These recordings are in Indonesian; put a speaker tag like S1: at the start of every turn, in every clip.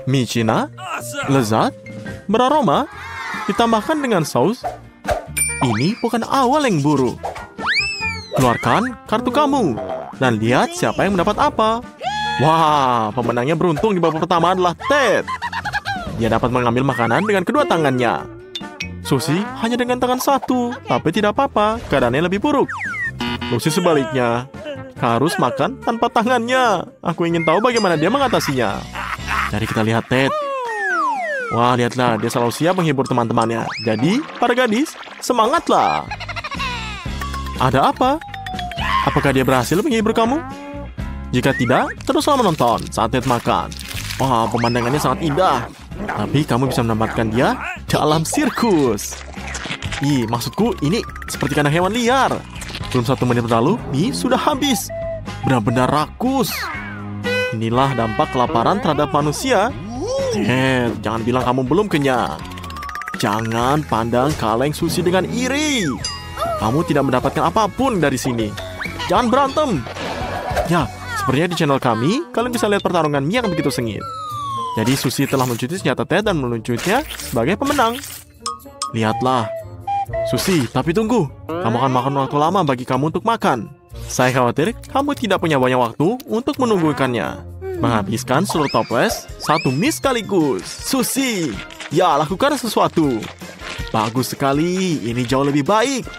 S1: Mie Cina, lezat, beraroma, ditambahkan dengan saus. Ini bukan awal yang buruk. Keluarkan kartu kamu dan lihat siapa yang mendapat apa. Wah, pemenangnya beruntung di babak pertama adalah Ted. Dia dapat mengambil makanan dengan kedua tangannya. Susie hanya dengan tangan satu, tapi tidak apa-apa, keadaannya lebih buruk. Lucy sebaliknya, harus makan tanpa tangannya. Aku ingin tahu bagaimana dia mengatasinya. Jadi kita lihat Ted. Wah, lihatlah, dia selalu siap menghibur teman-temannya. Jadi, para gadis, semangatlah. Ada apa? Apakah dia berhasil menghibur kamu? Jika tidak, teruslah menonton saat Ted makan. Wah, pemandangannya sangat indah. Tapi kamu bisa menempatkan dia dalam sirkus. Ih, maksudku ini seperti kandang hewan liar. Belum 1 menit berlalu, mie sudah habis. Benar-benar rakus. Inilah dampak kelaparan terhadap manusia. Jangan bilang kamu belum kenyang. Jangan pandang kaleng Susie dengan iri. Kamu tidak mendapatkan apapun dari sini. Jangan berantem. Ya, sepertinya di channel kami, kalian bisa lihat pertarungan mie yang begitu sengit. Jadi Susie telah melucuti senjata Ted dan meluncurnya sebagai pemenang. Lihatlah. Susie, tapi tunggu. Kamu akan makan waktu lama bagi kamu untuk makan. Saya khawatir kamu tidak punya banyak waktu untuk menunggukannya. Menghabiskan seluruh toples 1 mie sekaligus. Susie, ya lakukan sesuatu. Bagus sekali, ini jauh lebih baik.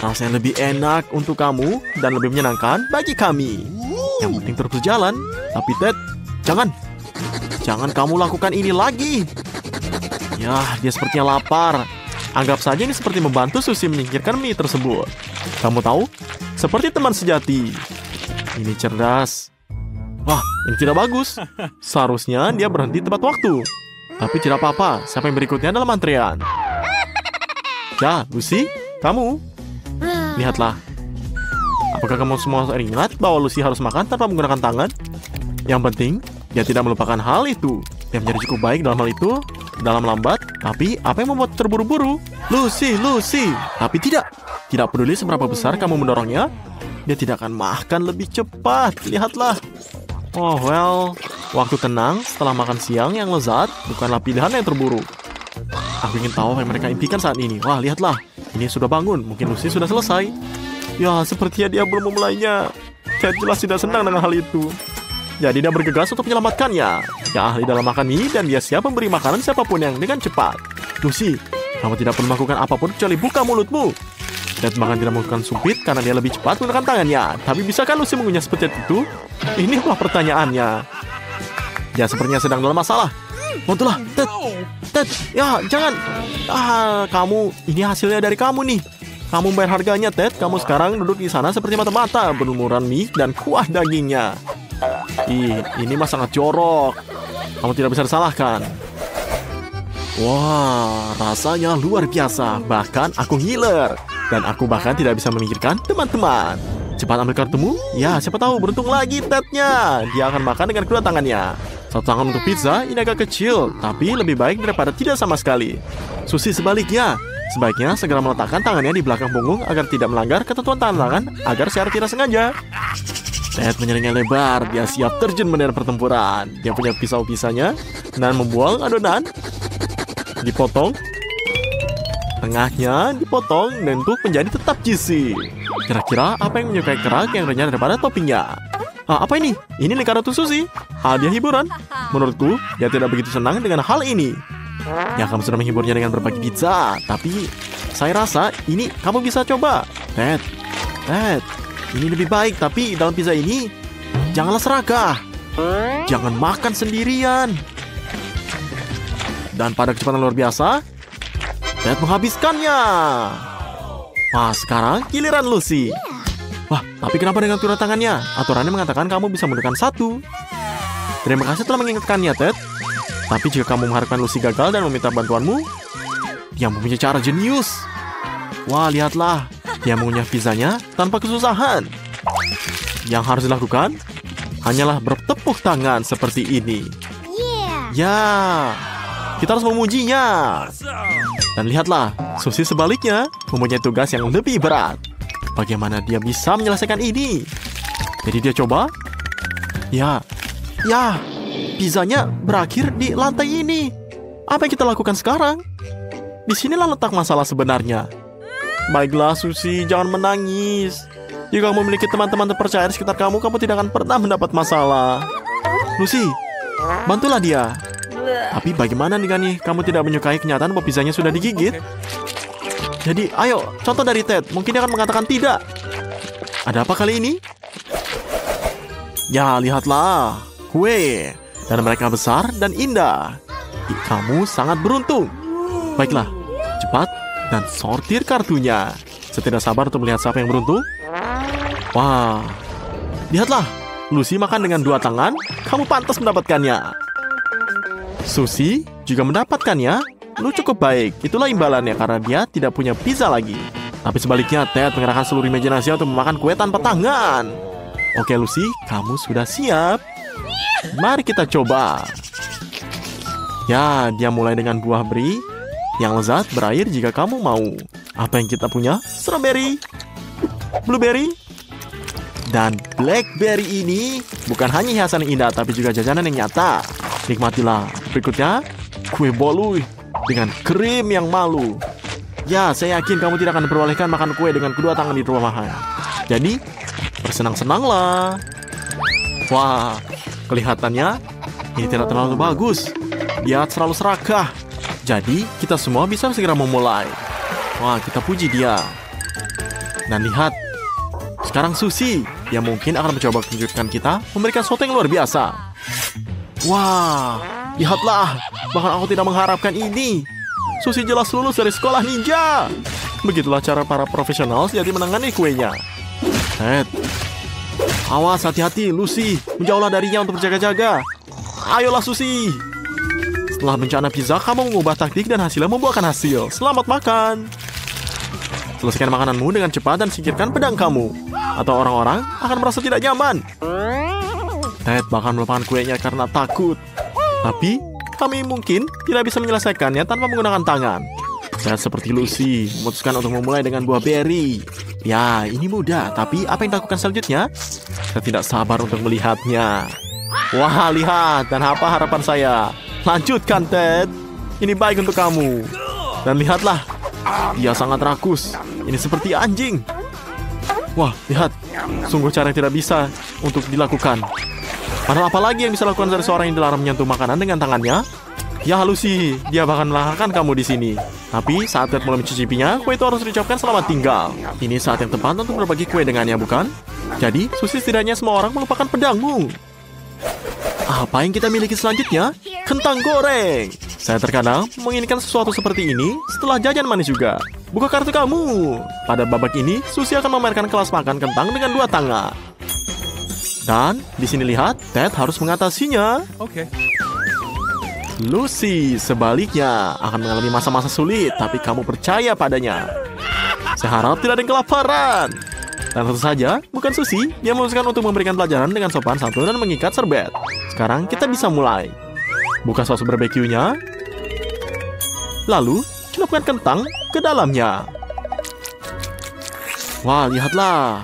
S1: Rasanya lebih enak untuk kamu dan lebih menyenangkan bagi kami. Yang penting terus berjalan. Tapi Ted, jangan kamu lakukan ini lagi. Ya, dia sepertinya lapar. Anggap saja ini seperti membantu Susie menyingkirkan mie tersebut. Kamu tahu? Seperti teman sejati. Ini cerdas. Wah, ini tidak bagus. Seharusnya dia berhenti tepat waktu. Tapi tidak apa-apa, siapa yang berikutnya dalam antrian? Ya, Lucy, kamu. Lihatlah. Apakah kamu semua ingat bahwa Lucy harus makan tanpa menggunakan tangan? Yang penting, dia tidak melupakan hal itu. Dia menjadi cukup baik dalam hal itu, dalam lambat. Tapi, apa yang membuat terburu-buru? Lucy. Tapi tidak peduli seberapa besar kamu mendorongnya, dia tidak akan makan lebih cepat. Lihatlah. Oh, well, waktu tenang setelah makan siang yang lezat bukanlah pilihan yang terburuk. Aku ingin tahu apa yang mereka impikan saat ini. Wah, lihatlah. Ini sudah bangun. Mungkin Lucy sudah selesai. Ya, sepertinya dia belum memulainya. Ted jelas tidak senang dengan hal itu. Jadi dia bergegas untuk menyelamatkannya. Dia ahli dalam makan mie dan dia siap memberi makanan siapapun yang dengan cepat. Lucy, kamu tidak perlu melakukan apapun kecuali buka mulutmu. Ted bahkan tidak melakukan sumpit karena dia lebih cepat menggunakan tangannya. Tapi bisakah Lucy mengunyah seperti itu? Ini adalah pertanyaannya. Dia sepertinya sedang dalam masalah. Bantulah, Ted, ya jangan. Kamu, ini hasilnya dari kamu nih. Kamu bayar harganya, Ted. Kamu sekarang duduk di sana seperti mata-mata berlumuran mie dan kuah dagingnya. Ini mah sangat jorok. Kamu tidak bisa disalahkan. Wah, rasanya luar biasa. Bahkan aku ngiler. Dan aku bahkan tidak bisa memikirkan teman-teman. Cepat ambil kartumu. Ya, siapa tahu beruntung lagi Tednya. Dia akan makan dengan kedua tangannya. Satu tangan untuk pizza, ini agak kecil, tapi lebih baik daripada tidak sama sekali. Susie sebaliknya. Sebaiknya segera meletakkan tangannya di belakang punggung agar tidak melanggar ketentuan tangan agar secara tidak sengaja. Ted menyeringai lebar, dia siap terjun medan pertempuran. Dia punya pisau-pisahnya dan membuang adonan. Dipotong. Tengahnya dipotong dan untuk menjadi tetap juicy. Kira-kira apa yang menyukai kerak yang renyah daripada toppingnya? Apa ini? Ini lingkaran untuk Susie. Hadiah hiburan. Menurutku, dia tidak begitu senang dengan hal ini. Ya, kamu sudah menghiburnya dengan berbagi pizza. Tapi, saya rasa ini kamu bisa coba. Ted, ini lebih baik. Tapi dalam pizza ini, janganlah serakah. Jangan makan sendirian. Dan pada kecepatan luar biasa, Ted menghabiskannya. Nah, sekarang giliran Lucy. Wah, tapi kenapa dengan aturan tangannya? Aturannya mengatakan kamu bisa menggunakan satu. Terima kasih telah mengingatkannya, Ted. Tapi jika kamu mengharapkan Lucy gagal dan meminta bantuanmu, dia mempunyai cara jenius. Wah, lihatlah. Dia mengunyah pizzanya tanpa kesusahan. Yang harus dilakukan hanyalah bertepuk tangan seperti ini. Ya, kita harus memujinya. Dan lihatlah, Susie sebaliknya mempunyai tugas yang lebih berat. Bagaimana dia bisa menyelesaikan ini? Jadi dia coba. Ya, pizzanya berakhir di lantai ini. Apa yang kita lakukan sekarang? Disinilah letak masalah sebenarnya. Baiklah, Susie, jangan menangis. Jika kamu memiliki teman-teman terpercaya di sekitar kamu, kamu tidak akan pernah mendapat masalah. Lucy, bantulah dia. Tapi bagaimana nih, kamu tidak menyukai kenyataan bahwa pizzanya sudah digigit? Jadi, ayo, contoh dari Ted. Mungkin dia akan mengatakan tidak. Ada apa kali ini? Ya, lihatlah. Kue. Dan mereka besar dan indah. Kamu sangat beruntung. Baiklah, cepat dan sortir kartunya. Saya tidak sabar untuk melihat siapa yang beruntung. Wah, lihatlah. Lucy makan dengan 2 tangan. Kamu pantas mendapatkannya. Susie juga mendapatkannya. Lu cukup baik. Itulah imbalannya karena dia tidak punya pizza lagi. Tapi sebaliknya, Ted mengerahkan seluruh imajinasi untuk memakan kue tanpa tangan. Oke, Lucy, kamu sudah siap. Mari kita coba. Ya, dia mulai dengan buah beri yang lezat berair jika kamu mau. Apa yang kita punya? Strawberry, blueberry, dan blackberry ini bukan hanya hiasan yang indah, tapi juga jajanan yang nyata. Nikmatilah. Berikutnya, kue bolu dengan krim yang malu. Ya, saya yakin kamu tidak akan diperbolehkan makan kue dengan kedua tangan di rumahan. Jadi, bersenang-senanglah. Wah, kelihatannya ini tidak terlalu bagus. Dia terlalu serakah. Jadi, kita semua bisa segera memulai. Wah, kita puji dia. Dan lihat, sekarang Susie, yang mungkin akan mencoba menunjukkan kita memberikan sesuatu yang luar biasa. Wah, lihatlah, bahkan aku tidak mengharapkan ini. Susie jelas lulus dari sekolah ninja. Begitulah cara para profesional jadi menangani kuenya. Ted, awas, hati-hati, Lucy. Menjauhlah darinya untuk berjaga-jaga. Ayolah, Susie. Setelah bencana pizza, kamu mengubah taktik dan hasilnya membuahkan hasil. Selamat makan. Selesaikan makananmu dengan cepat dan singkirkan pedang kamu. Atau orang-orang akan merasa tidak nyaman. Ted bahkan melupakan kuenya karena takut. Tapi, kami mungkin tidak bisa menyelesaikannya tanpa menggunakan tangan. Ted seperti Lucy, memutuskan untuk memulai dengan buah beri. Ya, ini mudah, tapi apa yang dilakukan selanjutnya? Saya tidak sabar untuk melihatnya. Wah, lihat, dan apa harapan saya? Lanjutkan, Ted. Ini baik untuk kamu. Dan lihatlah, dia sangat rakus. Ini seperti anjing. Wah, lihat. Sungguh cara yang tidak bisa untuk dilakukan. Padahal apa lagi yang bisa dilakukan dari seorang yang dilarang menyentuh makanan dengan tangannya? Ya, Lucy, dia bahkan melarangkan kamu di sini. Tapi saat Ted mulai mencicipinya, kue itu harus diucapkan selamat tinggal. Ini saat yang tepat untuk berbagi kue dengannya, bukan? Jadi, Susie, setidaknya semua orang melupakan pedangmu. Apa yang kita miliki selanjutnya? Kentang goreng. Saya terkadang menginginkan sesuatu seperti ini setelah jajan manis juga. Buka kartu kamu. Pada babak ini, Susie akan memamerkan kelas makan kentang dengan 2 tangan. Dan di sini lihat, Ted harus mengatasinya.
S2: Oke.
S1: Lucy sebaliknya akan mengalami masa-masa sulit, tapi kamu percaya padanya. Saya harap tidak ada yang kelaparan. Dan tentu saja, bukan Susie, dia memutuskan untuk memberikan pelajaran dengan sopan santun dan mengikat serbet. Sekarang kita bisa mulai. Buka saus barbeque-nya. Lalu, celupkan kentang ke dalamnya. Wah, lihatlah.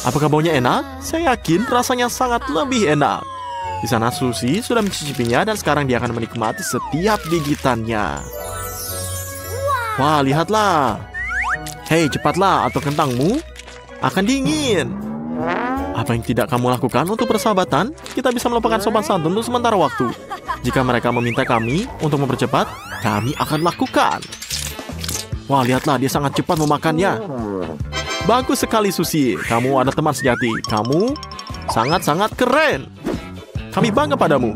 S1: Apakah baunya enak? Saya yakin rasanya sangat lebih enak. Di sana Susie sudah mencicipinya dan sekarang dia akan menikmati setiap gigitannya. Wah, lihatlah. Hei, cepatlah atau kentangmu akan dingin. Apa yang tidak kamu lakukan untuk persahabatan? Kita bisa melupakan sopan santun untuk sementara waktu. Jika mereka meminta kami untuk mempercepat, kami akan lakukan. Wah, lihatlah, dia sangat cepat memakannya. Bagus sekali, Susie. Kamu ada teman sejati. Kamu sangat-sangat keren. Kami bangga padamu.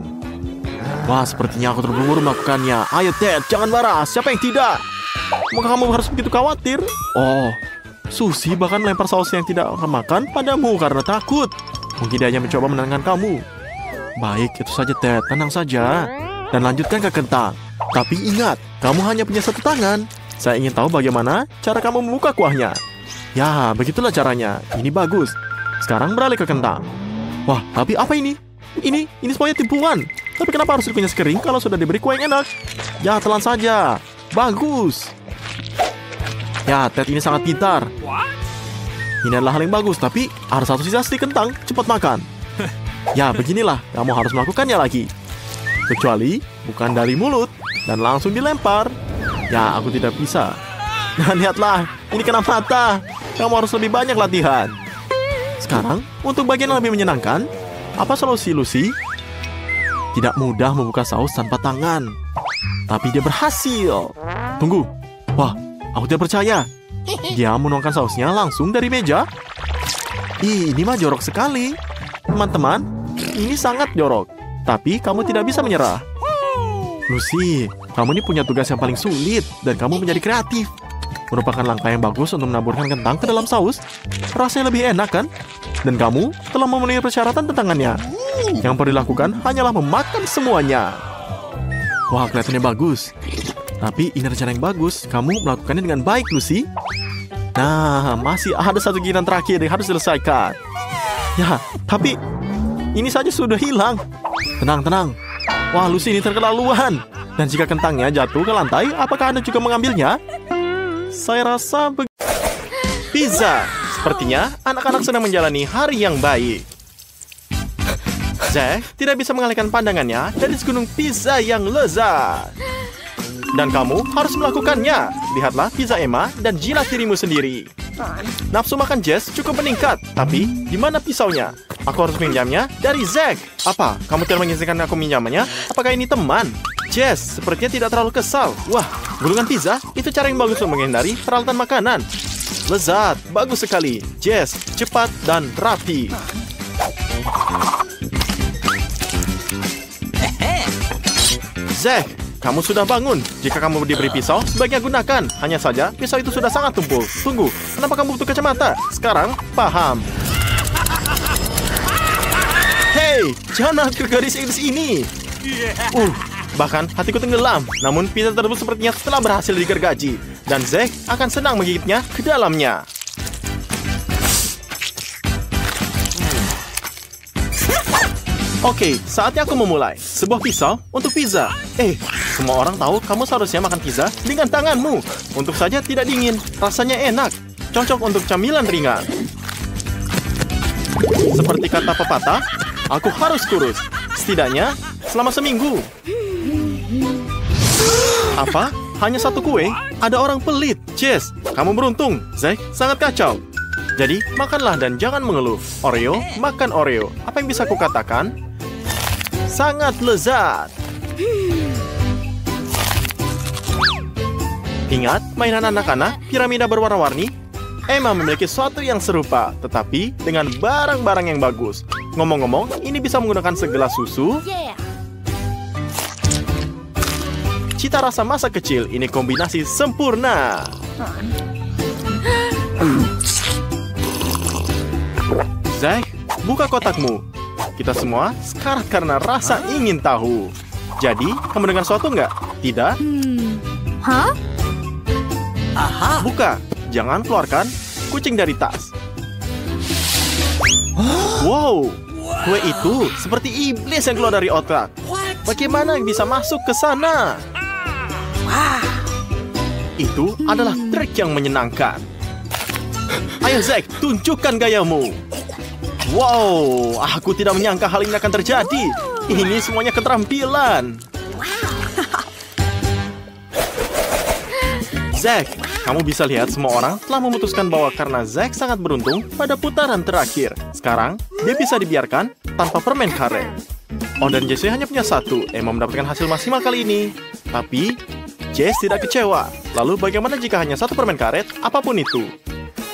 S1: Wah, sepertinya aku terburu-buru melakukannya. Ayo, Ted, jangan marah. Siapa yang tidak? Maka kamu harus begitu khawatir? Oh, Susie bahkan melempar saus yang tidak akan makan padamu karena takut. Mungkin dia hanya mencoba menenangkan kamu. Baik, itu saja, Ted. Tenang saja. Dan lanjutkan ke kentang. Tapi ingat, kamu hanya punya 1 tangan. Saya ingin tahu bagaimana cara kamu membuka kuahnya. Ya, begitulah caranya. Ini bagus. Sekarang beralih ke kentang. Wah, tapi apa ini? Ini semuanya tipuan. Tapi kenapa harus dikunyah kering kalau sudah diberi kue yang enak? Ya, telan saja. Bagus. Ya, Ted ini sangat pintar. Ini adalah hal yang bagus, tapi ada 1 sisa di kentang. Cepat makan. Ya, beginilah. Kamu harus melakukannya lagi. Kecuali bukan dari mulut dan langsung dilempar. Ya, aku tidak bisa. Nah, lihatlah, ini kena mata. Kamu harus lebih banyak latihan. Sekarang, untuk bagian yang lebih menyenangkan, apa solusi Lucy? Tidak mudah membuka saus tanpa tangan. Tapi dia berhasil. Tunggu. Wah, aku tidak percaya. Dia menuangkan sausnya langsung dari meja. Ih, ini mah jorok sekali. Teman-teman, ini sangat jorok. Tapi kamu tidak bisa menyerah. Lucy, kamu ini punya tugas yang paling sulit dan kamu menjadi kreatif. Merupakan langkah yang bagus untuk menaburkan kentang ke dalam saus. Rasanya lebih enak, kan? Dan kamu telah memenuhi persyaratan tentangannya. Yang perlu dilakukan hanyalah memakan semuanya. Wah, kelihatannya bagus. Tapi ini rencana yang bagus. Kamu melakukannya dengan baik, Lucy. Nah, masih ada satu giliran terakhir yang harus diselesaikan. Ya, tapi ini saja sudah hilang. Tenang, tenang. Wah, Lucy ini terketerlaluan. Dan jika kentangnya jatuh ke lantai, apakah Anda juga mengambilnya? Saya rasa pizza. Sepertinya anak-anak sedang menjalani hari yang baik. Zack tidak bisa mengalihkan pandangannya dari segunung pizza yang lezat. Dan kamu harus melakukannya. Lihatlah pizza Emma dan jilat dirimu sendiri. Nafsu makan Jess cukup meningkat. Tapi, di mana pisaunya? Aku harus minjamnya dari Zack. Apa? Kamu tidak mengizinkan aku minjamnya? Apakah ini teman? Jess, sepertinya tidak terlalu kesal. Wah, gulungan pizza? Itu cara yang bagus untuk menghindari peralatan makanan. Lezat, bagus sekali. Jess, cepat dan rapi. Zack, kamu sudah bangun. Jika kamu diberi pisau, sebaiknya gunakan. Hanya saja, pisau itu sudah sangat tumpul. Tunggu, kenapa kamu butuh kacamata? Sekarang, paham. Hei, jangan ke garis ini. Bahkan hatiku tenggelam. Namun pizza tersebut sepertinya telah berhasil digergaji. Dan Zack akan senang menggigitnya ke dalamnya. Oke, saatnya aku memulai. Sebuah pisau untuk pizza. Semua orang tahu kamu seharusnya makan pizza dengan tanganmu. Untuk saja tidak dingin. Rasanya enak. Cocok untuk camilan ringan. Seperti kata pepatah, aku harus kurus. Setidaknya selama seminggu. Apa? Hanya satu kue? Ada orang pelit. Jess, kamu beruntung. Zack sangat kacau. Jadi, makanlah dan jangan mengeluh. Oreo, makan Oreo. Apa yang bisa aku katakan? Sangat lezat. Ingat mainan anak-anak, piramida berwarna-warni? Emma memiliki sesuatu yang serupa, tetapi dengan barang-barang yang bagus. Ngomong-ngomong, ini bisa menggunakan segelas susu. Cita rasa masa kecil, ini kombinasi sempurna. Zack, buka kotakmu. Kita semua sekarat karena rasa ingin tahu. Jadi, kamu dengar sesuatu nggak? Tidak?
S2: Hah?
S1: Aha. Buka. Jangan keluarkan kucing dari tas. Wow, kue itu seperti iblis yang keluar dari otak. Bagaimana bisa masuk ke sana? Itu adalah trik yang menyenangkan. Ayo Zack, tunjukkan gayamu. Wow, aku tidak menyangka hal ini akan terjadi. Ini semuanya keterampilan. Zack, kamu bisa lihat semua orang telah memutuskan bahwa karena Zack sangat beruntung pada putaran terakhir. Sekarang, dia bisa dibiarkan tanpa permen karet. Oh, dan Jesse hanya punya satu. Emma mendapatkan hasil maksimal kali ini. Tapi, Jess tidak kecewa. Lalu bagaimana jika hanya satu permen karet, apapun itu?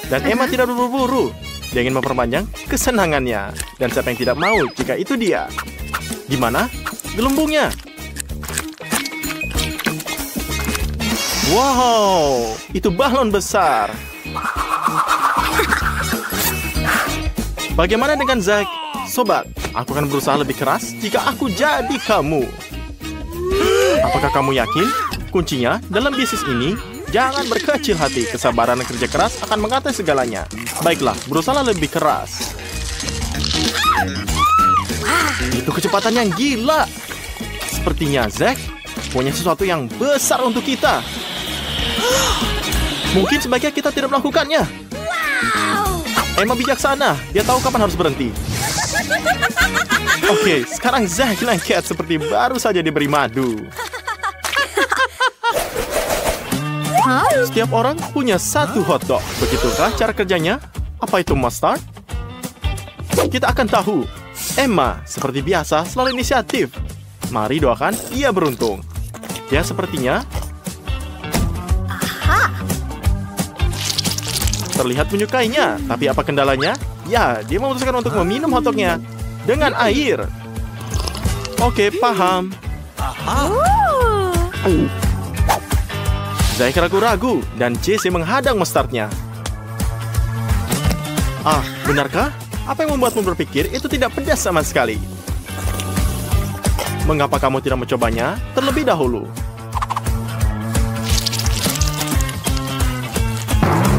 S1: Dan Emma tidak berburu-buru. Dia ingin memperpanjang kesenangannya. Dan siapa yang tidak mau jika itu dia? Gimana? Gelembungnya. Wow, itu balon besar. Bagaimana dengan Zack? Sobat, aku akan berusaha lebih keras jika aku jadi kamu. Apakah kamu yakin? Kuncinya dalam bisnis ini, jangan berkecil hati. Kesabaran dan kerja keras akan mengatai segalanya. Baiklah, berusaha lebih keras. Itu kecepatan yang gila. Sepertinya Zack punya sesuatu yang besar untuk kita. Mungkin sebaiknya kita tidak melakukannya. Emma bijaksana. Dia tahu kapan harus berhenti. Oke, sekarang Zack lengket seperti baru saja diberi madu. Setiap orang punya satu hotdog. Begitukah cara kerjanya? Apa itu mustard? Kita akan tahu. Emma, seperti biasa, selalu inisiatif. Mari doakan ia beruntung. Ya, sepertinya terlihat menyukainya. Tapi apa kendalanya? Ya, dia memutuskan untuk meminum hotdognya dengan air. Oke, paham. Zack ragu-ragu dan Jesse menghadang mustardnya. Ah, benarkah? Apa yang membuatmu berpikir itu tidak pedas sama sekali? Mengapa kamu tidak mencobanya terlebih dahulu?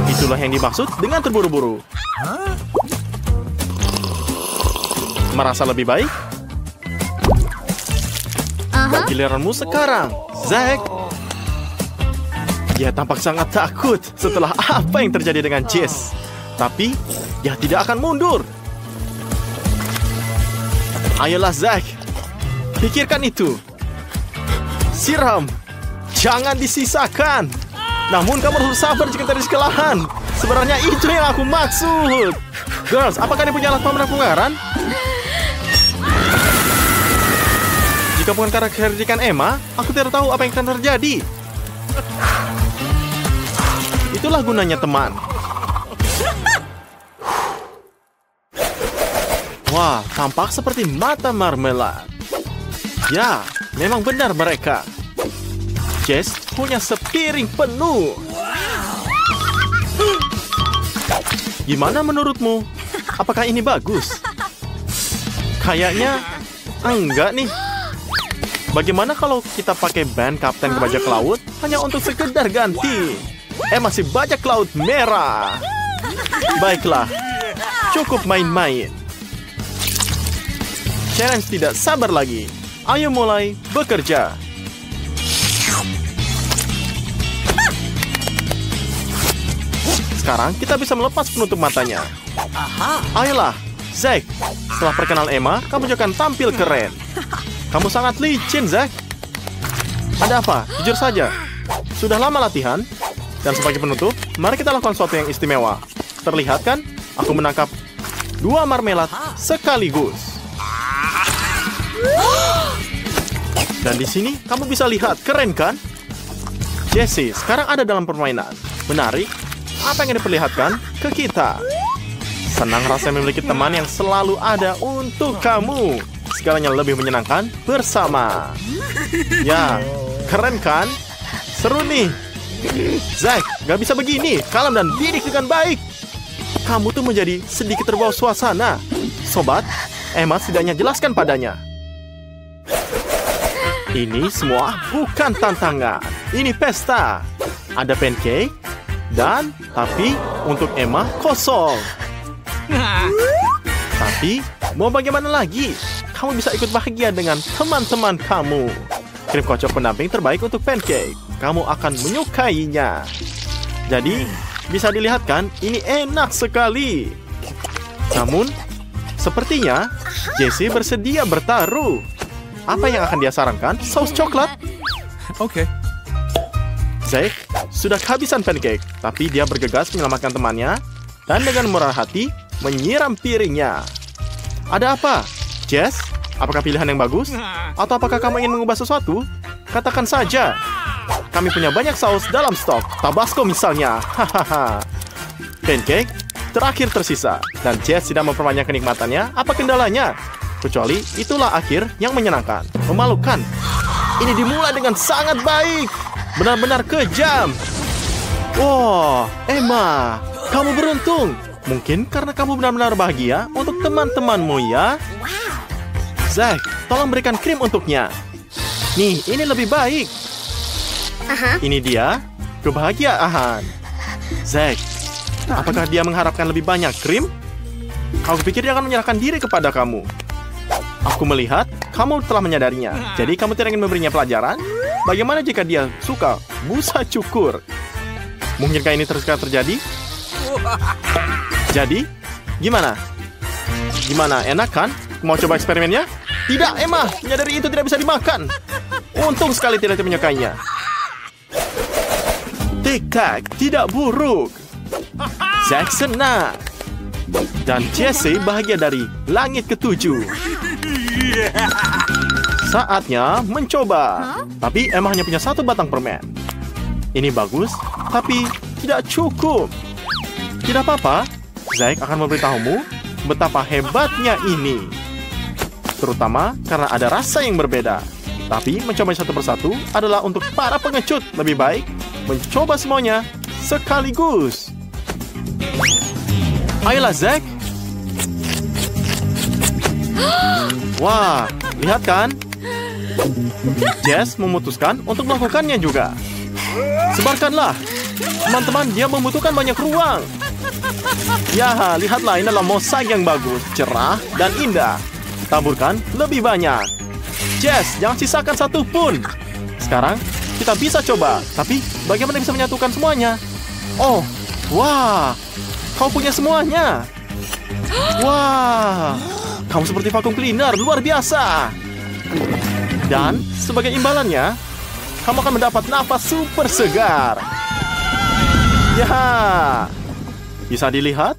S1: Itulah yang dimaksud dengan terburu-buru. Merasa lebih baik? Giliranmu sekarang, Zack. Dia tampak sangat takut setelah apa yang terjadi dengan Jess. Tapi, dia tidak akan mundur. Ayolah, Zack. Pikirkan itu. Siram. Jangan disisakan. Namun, kamu harus sabar jika terjadi kesalahan. Sebenarnya itu yang aku maksud. Girls, apakah dia punya alat pemeran penggaran? Jika bukan karena kehadiran Emma, aku tidak tahu apa yang akan terjadi. Itulah gunanya teman. Wah, tampak seperti mata marmelat. Ya, memang benar mereka. Jess punya sepiring penuh. Gimana menurutmu? Apakah ini bagus? Kayaknya enggak nih. Bagaimana kalau kita pakai band Kapten Bajak Laut hanya untuk sekedar ganti? Masih bajak laut merah. Baiklah, cukup main-main. Challenge tidak sabar lagi. Ayo mulai bekerja. Sekarang kita bisa melepas penutup matanya. Ayolah, Zack. Setelah perkenal Emma, kamu juga akan tampil keren. Kamu sangat licin, Zack. Ada apa? Jujur saja. Sudah lama latihan? Dan sebagai penutup, mari kita lakukan sesuatu yang istimewa. Terlihat kan? Aku menangkap 2 marmelat sekaligus. Dan di sini kamu bisa lihat, keren kan? Jesse sekarang ada dalam permainan. Menarik. Apa yang diperlihatkan ke kita? Senang rasanya memiliki teman yang selalu ada untuk kamu. Segalanya lebih menyenangkan bersama. Ya, keren kan? Seru nih. Zack, gak bisa begini. Kalem dan didik dengan baik. Kamu tuh menjadi sedikit terbawa suasana. Sobat, Emma setidaknya jelaskan padanya. Ini semua bukan tantangan. Ini pesta. Ada pancake. Dan, tapi untuk Emma kosong. Tapi, mau bagaimana lagi? Kamu bisa ikut bahagia dengan teman-teman kamu. Krim kocok pendamping terbaik untuk pancake. Kamu akan menyukainya. Jadi, bisa dilihat kan, ini enak sekali. Namun, sepertinya Jesse bersedia bertaruh. Apa yang akan dia sarankan? Saus coklat?
S2: Oke.
S1: Zack sudah kehabisan pancake, tapi dia bergegas menyelamatkan temannya dan dengan murah hati menyiram piringnya. Ada apa? Jess, apakah pilihan yang bagus? Atau apakah kamu ingin mengubah sesuatu? Katakan saja. Kami punya banyak saus dalam stok. Tabasco misalnya. Hahaha. Pancake terakhir tersisa. Dan Jess tidak memperbanyak kenikmatannya. Apa kendalanya? Kecuali itulah akhir yang menyenangkan. Memalukan. Ini dimulai dengan sangat baik. Benar-benar kejam. Wah, Emma, kamu beruntung. Mungkin karena kamu benar-benar bahagia untuk teman-temanmu ya. Zack, tolong berikan krim untuknya. Nih, ini lebih baik. Ini dia, kebahagiaan. Zack, apakah dia mengharapkan lebih banyak krim? Aku pikir dia akan menyerahkan diri kepada kamu. Aku melihat kamu telah menyadarinya. Jadi kamu tidak ingin memberinya pelajaran? Bagaimana jika dia suka busa cukur? Mungkinkah ini terus terjadi? Jadi, gimana? Gimana, enak kan? Mau coba eksperimennya? Tidak, Emma. Menyadari itu tidak bisa dimakan. Untung sekali tidak menyukainya. Tekak tidak buruk. Zack senang. Dan Jesse bahagia dari langit ketujuh. Saatnya mencoba. Tapi Emma hanya punya 1 batang permen. Ini bagus, tapi tidak cukup. Tidak apa-apa. Zack akan memberitahumu betapa hebatnya ini. Terutama karena ada rasa yang berbeda. Tapi mencoba satu persatu adalah untuk para pengecut. Lebih baik mencoba semuanya sekaligus. Ayolah, Zack. Wah, lihat kan? Jess memutuskan untuk melakukannya juga. Sebarkanlah. Teman-teman, dia membutuhkan banyak ruang. Ya, lihatlah, ini adalah mosaik yang bagus, cerah, dan indah. Taburkan lebih banyak. Jess, jangan sisakan 1 pun. Sekarang, kita bisa coba. Tapi, bagaimana bisa menyatukan semuanya? Oh, wah. Kau punya semuanya. Wah. Kamu seperti vacuum cleaner, luar biasa. Dan, sebagai imbalannya, kamu akan mendapat nafas super segar. Ya. Bisa dilihat?